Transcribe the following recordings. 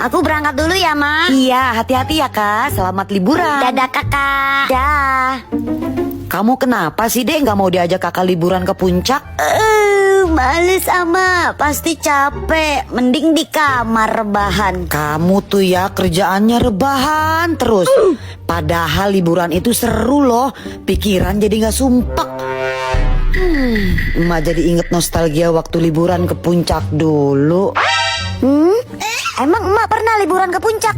Aku berangkat dulu ya, Ma. Iya, hati-hati ya Kak. Selamat liburan. Dadah kakak. Dah. Kamu kenapa sih Dek nggak mau diajak kakak liburan ke puncak? Males ama, pasti capek. Mending di kamar rebahan. Kamu tuh ya kerjaannya rebahan terus. Padahal liburan itu seru loh. Pikiran jadi nggak sumpek. Emak jadi inget nostalgia waktu liburan ke puncak dulu. Emang emak pernah liburan ke puncak?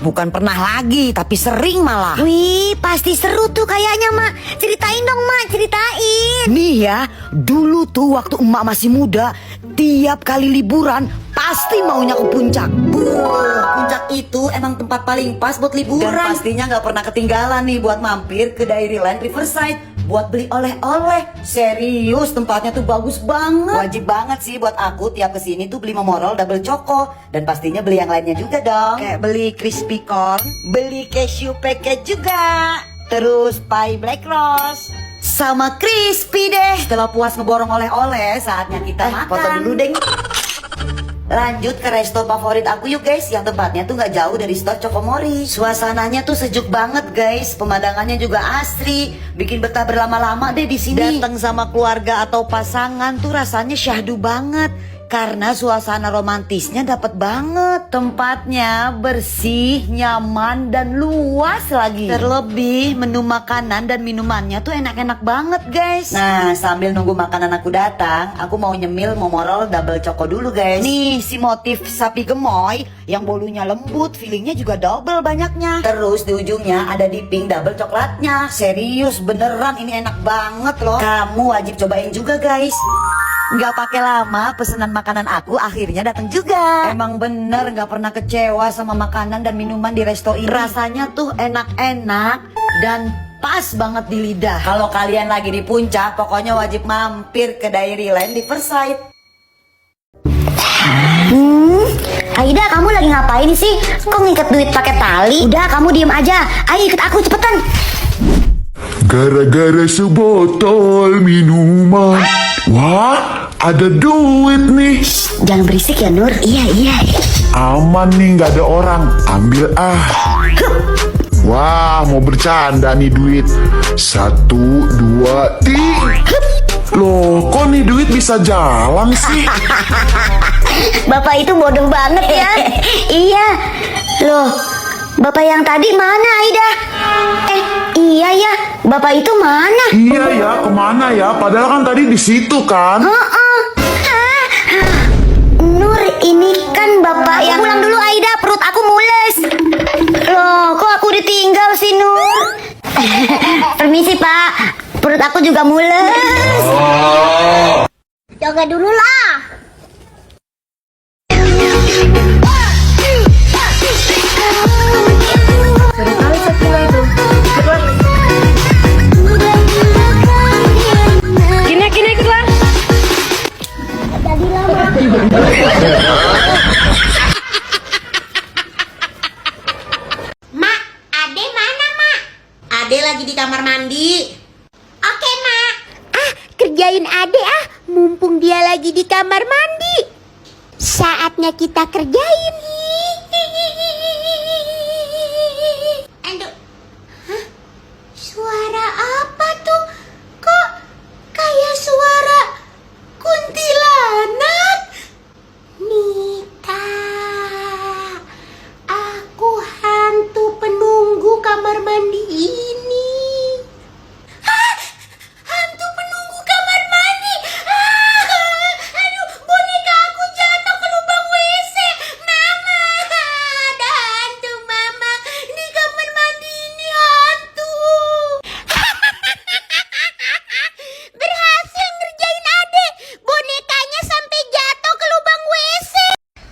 Bukan pernah lagi, tapi sering malah. Wih, pasti seru tuh kayaknya, Mak. Ceritain dong, Mak, ceritain. Nih ya, dulu tuh waktu emak masih muda, tiap kali liburan pasti maunya ke puncak. Puncak itu emang tempat paling pas buat liburan. Dan pastinya nggak pernah ketinggalan nih buat mampir ke Dairyland Riverside buat beli oleh-oleh. Serius, tempatnya tuh bagus banget. Wajib banget sih buat aku tiap kesini tuh beli Momorol double choco. Dan pastinya beli yang lainnya juga dong. Kayak beli crispy corn, beli cashew packet juga. Terus pie black rose sama crispy deh. Setelah puas ngeborong oleh-oleh, saatnya kita makan. Foto dulu deh. Lanjut ke resto favorit aku yuk guys. Yang tempatnya tuh gak jauh dari store Chokomori. Suasananya tuh sejuk banget guys. Pemandangannya juga asri. Bikin betah berlama-lama deh di sini. Datang sama keluarga atau pasangan tuh rasanya syahdu banget. Karena suasana romantisnya dapet banget. Tempatnya bersih, nyaman, dan luas lagi. Terlebih menu makanan dan minumannya tuh enak-enak banget guys. Nah sambil nunggu makanan aku datang, aku mau nyemil Momorol double choco dulu guys. Nih si motif sapi gemoy yang bolunya lembut, feelingnya juga double banyaknya. Terus di ujungnya ada dipping double coklatnya. Serius beneran ini enak banget loh. Kamu wajib cobain juga guys. Nggak pakai lama pesanan makanan aku akhirnya datang juga. Emang bener nggak pernah kecewa sama makanan dan minuman di resto ini. Rasanya tuh enak-enak dan pas banget di lidah. Kalau kalian lagi di puncak, pokoknya wajib mampir ke Dairyland Riverside. Aida, kamu lagi ngapain sih? Kok ngikat duit pakai tali? Udah, kamu diem aja. Ayo ikut aku cepetan. Gara-gara sebotol minuman. Wah, ada duit nih. Jangan berisik ya, Nur. Iya. Aman nih, nggak ada orang. Ambil ah. Wah, mau bercanda nih duit. 1, 2, 3. Loh, kok nih duit bisa jalan sih? Bapak itu bodoh banget ya. Iya. Loh, bapak yang tadi mana, Aida? Iya ya, bapak itu mana? Iya ya, kemana ya? Padahal kan tadi di situ kan? Nur, ini kan bapak yang... Pulang dulu Aida, perut aku mules. Loh, kok aku ditinggal sih Nur? Permisi Pak, perut aku juga mules. Jaga dulu lah. Sekali sekila itu. Kini ikutlah. Jadi lama. Mak, Ade mana, Mak? Ade lagi di kamar mandi. Oke, Mak. Kerjain Ade mumpung dia lagi di kamar mandi. Saatnya kita kerjain. Aduh. Hah? Suara apa tuh? Kok kayak suara kuntilanak? Nita, aku hantu penunggu kamar mandi ini. Hah? Hantu penunggu kamar mandi? Aduh, boneka aku jatuh ke lubang WC. Mama, ada hantu Mama. Di kamar mandi ini hantu. Berhasil ngerjain Ade. Bonekanya sampai jatuh ke lubang WC.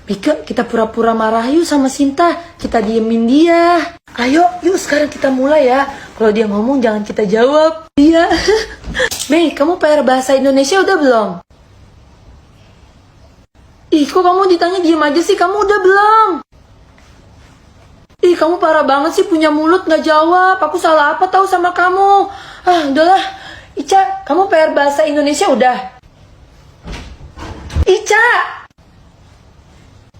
Mika, kita pura-pura marah yuk sama Sinta. Kita diemin dia. Ayo, yuk sekarang kita mulai ya. Kalau dia ngomong jangan kita jawab. Iya. Mei, kamu PR bahasa Indonesia udah belum? Ih, kok kamu ditanya diem aja sih? Kamu udah belum? Ih, kamu parah banget sih punya mulut gak jawab. Aku salah apa tahu sama kamu? Udahlah. Ica, kamu PR bahasa Indonesia udah? Ica!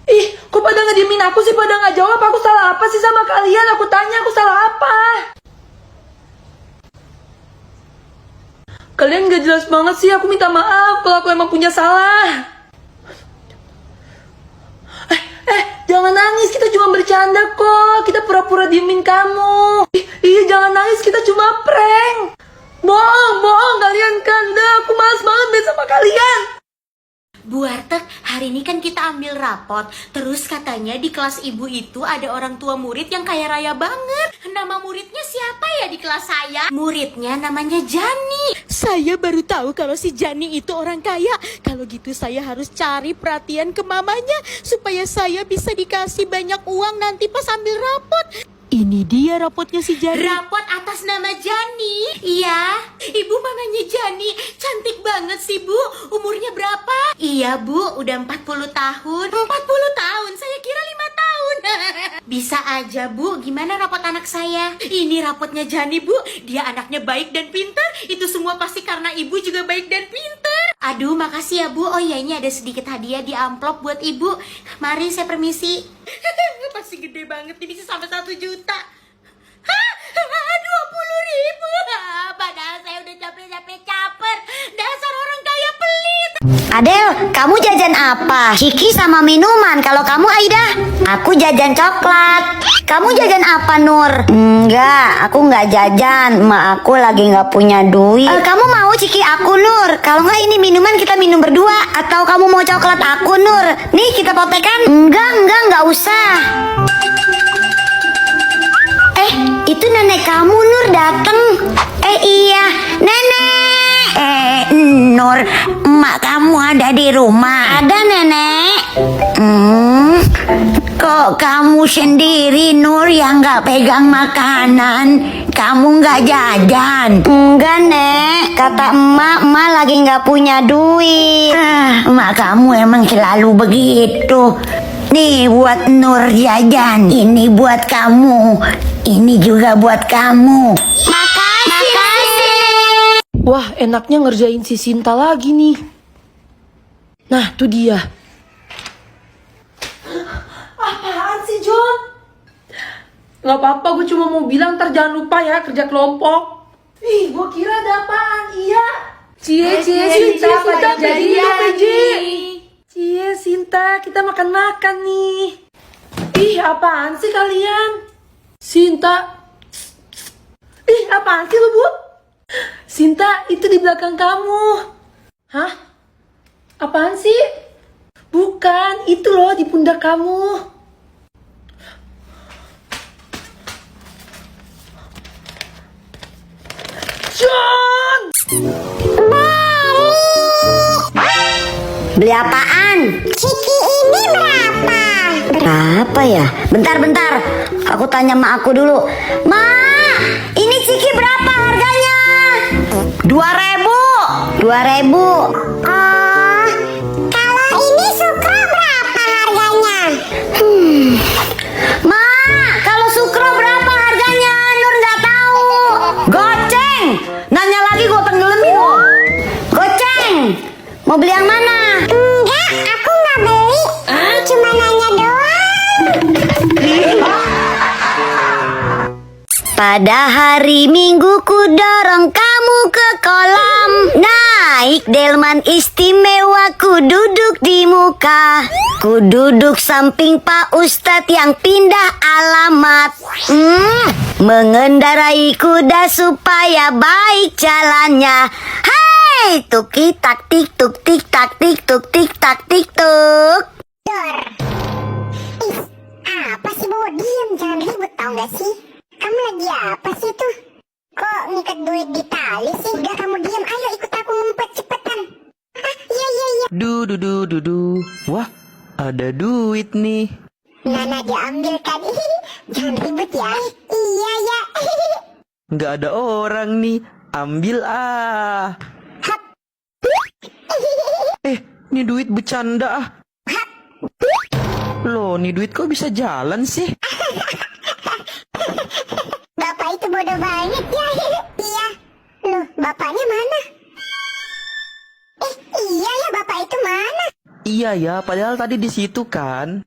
Ih, kok pada ngediemin aku sih, pada nggak jawab? Aku salah apa sih sama kalian? Aku tanya, aku salah apa? Kalian gak jelas banget sih, aku minta maaf kalau aku emang punya salah. Jangan nangis, kita cuma bercanda kok. Kita pura-pura diemin kamu. Iya, jangan nangis, kita cuma prank. Bohong kalian kan. Aku malas banget main sama kalian. Bu Warteg, hari ini kan kita ambil rapot. Terus katanya di kelas ibu itu ada orang tua murid yang kaya raya banget. Nama muridnya siapa ya di kelas saya? Muridnya namanya Jani. Saya baru tahu kalau si Jani itu orang kaya. Kalau gitu saya harus cari perhatian ke mamanya supaya saya bisa dikasih banyak uang nanti pas ambil rapot. Ini dia rapotnya si Jani. Rapot atas nama Jani. Iya, ibu mamanya Jani. Cantik banget sih, Bu. Umurnya berapa? Iya, Bu, udah 40 tahun. 40 tahun? Saya kira 5 tahun. Bisa aja, Bu. Gimana rapot anak saya? Ini rapotnya Jani, Bu. Dia anaknya baik dan pintar. Itu semua pasti karena ibu juga baik dan pintar. Aduh, makasih ya, Bu. Oh iya, ini ada sedikit hadiah di amplop buat ibu. Mari, saya permisi. Pasti gede banget nih, bisa sampai 1 juta. Hah? 20.000. Padahal saya udah capek-capek caper. Dasar orang kaya pelit. Adel, kamu jajan apa? Ciki sama minuman. Kalau kamu Aida? Aku jajan coklat. Kamu jajan apa, Nur? Enggak, aku nggak jajan. Emak aku lagi nggak punya duit. Kamu mau Ciki aku, Nur? Kalau nggak ini minuman kita minum berdua. Atau kamu mau coklat aku, Nur? Nih kita potekan. Enggak usah. Itu nenek kamu, Nur, dateng. Iya, nenek. Nur, emak kamu ada di rumah? Ada, nenek. Kok kamu sendiri, Nur, yang nggak pegang makanan? Kamu nggak jajan? Enggak, Nek. Kata emak lagi nggak punya duit. Emak kamu emang selalu begitu. Nih buat Nur jajan. Ini buat kamu. Ini juga buat kamu. Makasih. Wah, enaknya ngerjain si Sinta lagi nih. Nah, tuh dia. Apaan sih, John? Gak apa-apa, gue cuma mau bilang ntar jangan lupa ya kerja kelompok. Ih, gue kira ada apaan. Iya. Cie, Sinta, Cie, Sinta, kita makan-makan nih. Ih, apaan sih kalian? Sinta. Ih, apaan sih lu, Bu? Sinta, itu di belakang kamu. Hah? Apaan sih? Bukan, itu loh di pundak kamu. John! Beli apaan? Ciki ini berapa? Berapa ya? Bentar. Aku tanya mak aku dulu. Ma, ini Ciki berapa harganya? 2.000. 2.000. Kalau ini Sukro berapa harganya? Ma, kalau Sukro berapa harganya? Nur nggak tahu. Goceng. Nanya lagi gue tenggelamin lo. Goceng. Mau beli yang mana? Enggak, aku nggak beli. Cuma nanya doang. Pada hari Minggu ku dorong kamu ke kolam. Naik delman istimewa, ku duduk di muka. Ku duduk samping Pak Ustadz yang pindah alamat. Mengendarai kuda supaya baik jalannya. Hai, tuk tak tik tuk tik tak tik tuk tik tak tik tuk. Apa sih, Bu? Diam, jangan ribut, tau gak sih? Kamu lagi apa sih tuh? Kok ngikat duit di tali sih? Udah kamu diam, ayo ikut aku ngumpet cepetan. Iya. Du. Wah, ada duit nih. Nana diambil kan? Jangan ribut ya. Iya ya. Nggak ada orang nih. Ambil ah. Ini duit bercanda ah. Loh, nih duit kok bisa jalan sih? Bapak itu bodoh banget ya. Iya. Loh, bapaknya mana? Iya ya, bapak itu mana? Iya ya, padahal tadi di situ kan.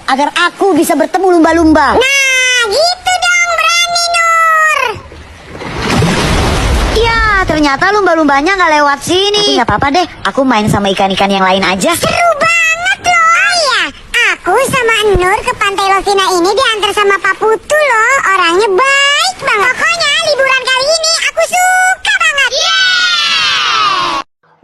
agar aku bisa bertemu lumba-lumba. Nah, gitu dong, berani Nur. Ya, ternyata lumba-lumbanya nggak lewat sini. Tapi nggak apa-apa deh, aku main sama ikan-ikan yang lain aja. Seru banget loh. Oh iya, aku sama Nur ke Pantai Lovina ini diantar sama Pak Putu loh. Orangnya baik banget. Pokoknya liburan kali ini aku suka banget.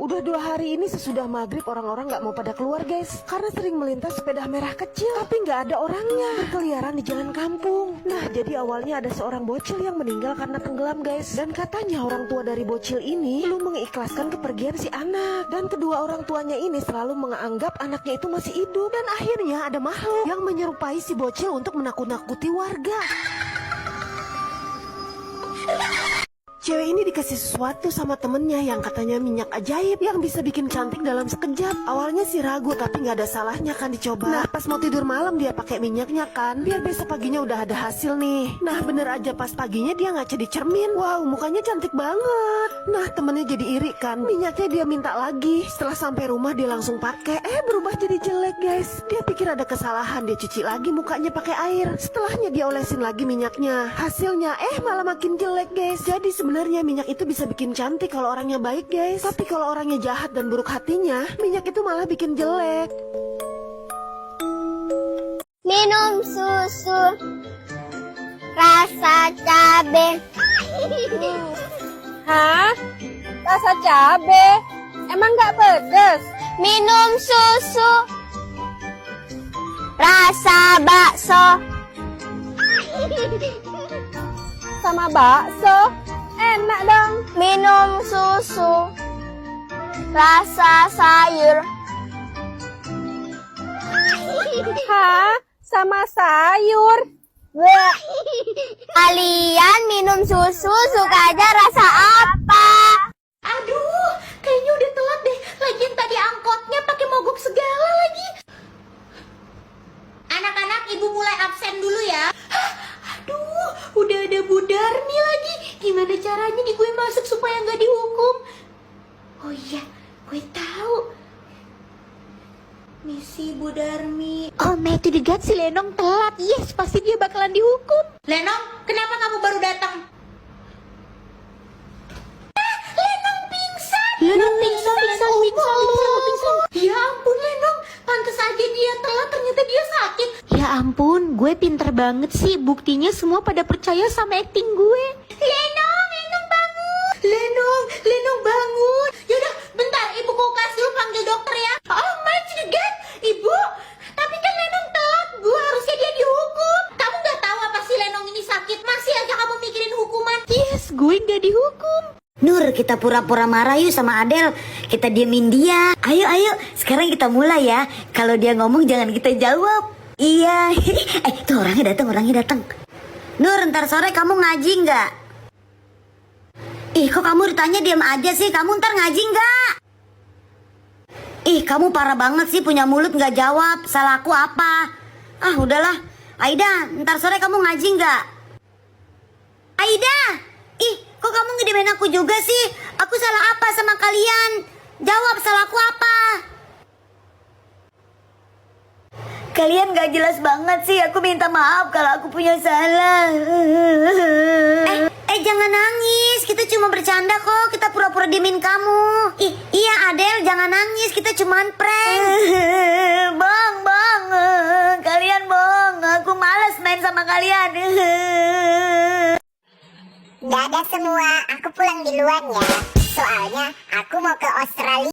Udah 2 hari ini sesudah maghrib orang-orang nggak mau pada keluar guys, karena sering melintas sepeda merah kecil tapi nggak ada orangnya berkeliaran di jalan kampung. Nah jadi awalnya ada seorang bocil yang meninggal karena tenggelam guys, dan katanya orang tua dari bocil ini belum mengikhlaskan kepergian si anak, dan kedua orang tuanya ini selalu menganggap anaknya itu masih hidup, dan akhirnya ada makhluk yang menyerupai si bocil untuk menakut-nakuti warga. Cewek ini dikasih sesuatu sama temennya yang katanya minyak ajaib yang bisa bikin cantik dalam sekejap. Awalnya sih ragu tapi nggak ada salahnya kan dicoba. Nah pas mau tidur malam dia pakai minyaknya kan, biar besok paginya udah ada hasil nih. Nah bener aja pas paginya dia ngaca di cermin. Wow mukanya cantik banget. Nah temennya jadi iri kan, minyaknya dia minta lagi. Setelah sampai rumah dia langsung pakai, berubah jadi jelek guys. Dia pikir ada kesalahan, dia cuci lagi mukanya pakai air. Setelahnya dia olesin lagi minyaknya. Hasilnya malah makin jelek guys. Jadi sebenarnya minyak itu bisa bikin cantik kalau orangnya baik guys, tapi kalau orangnya jahat dan buruk hatinya, minyak itu malah bikin jelek. Minum susu rasa cabe. Hah? Rasa cabe? Emang nggak pedes? Minum susu rasa bakso. Sama bakso? Enak dong. Minum susu rasa sayur. Hah? Sama sayur? Bleh. Kalian minum susu sukanya rasa apa? Aduh, kayaknya udah telat deh. Lagian tadi angkotnya pakai mogok segala lagi. Anak-anak, ibu mulai absen dulu ya. Aduh, udah ada Bu Darmi lagi. Gimana caranya nih gue masuk supaya nggak dihukum? Oh iya, gue tahu. Misi Bu Darmi. Oh my to the god, si Lenong telat. Yes, pasti dia bakalan dihukum. Lenong, kenapa kamu baru datang? Lenong pingsan. Ya ampun Lenong, pantes aja dia telat, ternyata dia sakit. Ya ampun, gue pinter banget sih. Buktinya semua pada percaya sama acting gue. Lenong bangun. Lenong bangun. Yaudah, bentar, ibu kulkas dulu panggil dokter ya. Oh my god, ibu. Tapi kan Lenong telat, bu, harusnya dia dihukum. Kamu gak tahu apa sih Lenong ini sakit? Masih aja kamu mikirin hukuman. Yes, gue gak dihukum. Nur, kita pura-pura marah yuk sama Adel. Kita diemin dia. Ayo, sekarang kita mulai ya. Kalau dia ngomong jangan kita jawab. Iya. Tuh orangnya datang. Nur, ntar sore kamu ngaji nggak? Ih, kok kamu ditanya diam aja sih? Kamu ntar ngaji nggak? Ih, kamu parah banget sih, punya mulut nggak jawab. Salah aku apa? Ah, udahlah. Aida, ntar sore kamu ngaji nggak? Aida! Ih, kok kamu ngediamin aku juga sih? Aku salah apa sama kalian? Jawab, salah aku apa? Kalian gak jelas banget sih. Aku minta maaf kalau aku punya salah. Jangan nangis. Kita cuma bercanda kok. Kita pura-pura diemin kamu. Iya Adel, jangan nangis. Kita cuman prank. Bang. Kalian bohong. Aku malas main sama kalian. Dadah semua, aku pulang duluan ya. Soalnya aku mau ke Australia.